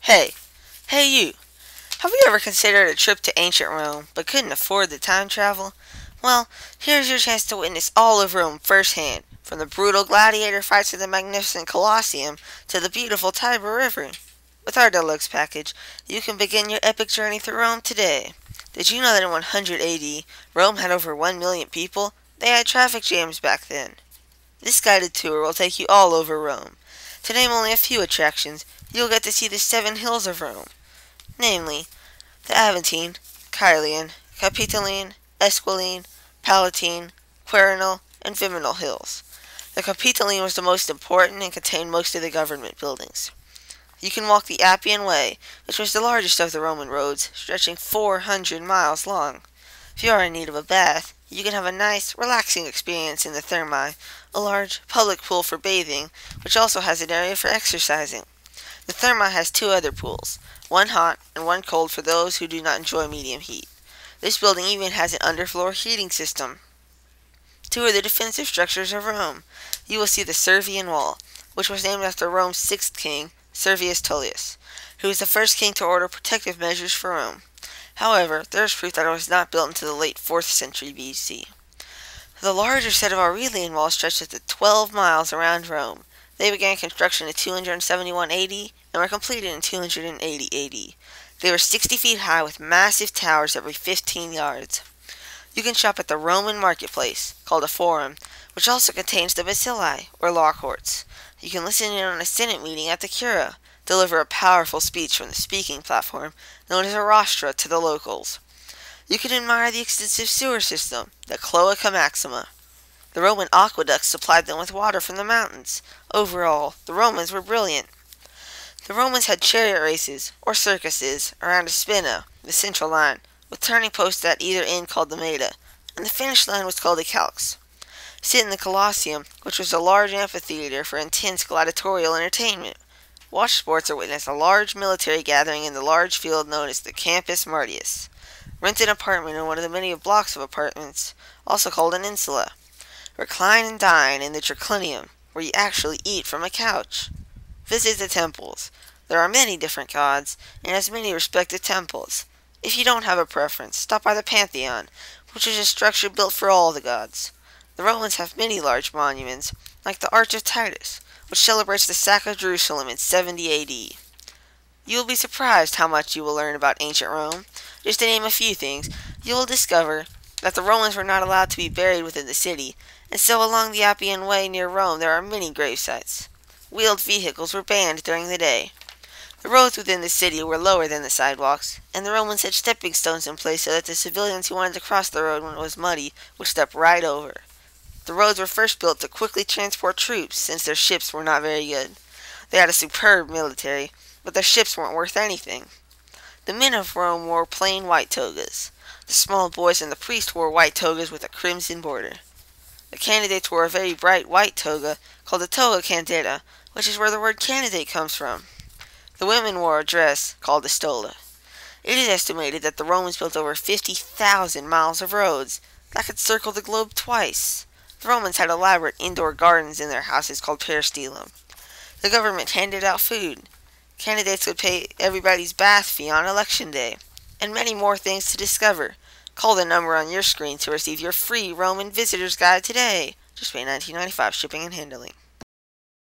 Hey, hey you! Have you ever considered a trip to ancient Rome, but couldn't afford the time travel? Well, here's your chance to witness all of Rome firsthand, from the brutal gladiator fights of the magnificent Colosseum to the beautiful Tiber River. With our deluxe package, you can begin your epic journey through Rome today. Did you know that in 100 AD, Rome had over 1 million people? They had traffic jams back then. This guided tour will take you all over Rome. To name only a few attractions, you'll get to see the 7 hills of Rome, namely the Aventine, Caelian, Capitoline, Esquiline, Palatine, Quirinal, and Viminal hills. The Capitoline was the most important and contained most of the government buildings. You can walk the Appian Way, which was the largest of the Roman roads, stretching 400 miles long. If you are in need of a bath, you can have a nice, relaxing experience in the Thermae, a large public pool for bathing, which also has an area for exercising. The Thermae has 2 other pools, one hot and one cold for those who do not enjoy medium heat. This building even has an underfloor heating system. Tour the defensive structures of Rome. You will see the Servian Wall, which was named after Rome's 6th king, Servius Tullius, who was the first king to order protective measures for Rome. However, there is proof that it was not built until the late 4th century BC. The larger set of Aurelian walls stretched up to 12 miles around Rome. They began construction in 271 AD and were completed in 280 AD. They were 60 feet high with massive towers every 15 yards. You can shop at the Roman marketplace, called a forum, which also contains the bacilli, or law courts. You can listen in on a Senate meeting at the Cura, deliver a powerful speech from the speaking platform, known as a rostra, to the locals. You can admire the extensive sewer system, the Cloaca Maxima. The Roman aqueducts supplied them with water from the mountains. Overall, the Romans were brilliant. The Romans had chariot races, or circuses, around a spina, the central line, with turning posts at either end called the Meta, and the finish line was called the Calx. Sit in the Colosseum, which was a large amphitheater for intense gladiatorial entertainment. Watch sports or witness a large military gathering in the large field known as the Campus Martius. Rent an apartment in one of the many blocks of apartments, also called an insula. Recline and dine in the triclinium, where you actually eat from a couch. Visit the temples. There are many different gods, and as many respective temples. If you don't have a preference, stop by the Pantheon, which is a structure built for all the gods. The Romans have many large monuments, like the Arch of Titus, which celebrates the sack of Jerusalem in 70 AD. You will be surprised how much you will learn about ancient Rome. Just to name a few things, you will discover that the Romans were not allowed to be buried within the city, and so along the Appian Way near Rome there are many grave sites. Wheeled vehicles were banned during the day. The roads within the city were lower than the sidewalks, and the Romans had stepping stones in place so that the civilians who wanted to cross the road when it was muddy would step right over. The roads were first built to quickly transport troops, since their ships were not very good. They had a superb military, but their ships weren't worth anything. The men of Rome wore plain white togas. The small boys and the priests wore white togas with a crimson border. The candidates wore a very bright white toga called the toga candida, which is where the word candidate comes from. The women wore a dress called a stola. It is estimated that the Romans built over 50,000 miles of roads that could circle the globe twice. The Romans had elaborate indoor gardens in their houses called peristilum. The government handed out food. Candidates would pay everybody's bath fee on election day, and many more things to discover. Call the number on your screen to receive your free Roman Visitor's Guide today. Just pay $19.95 shipping and handling.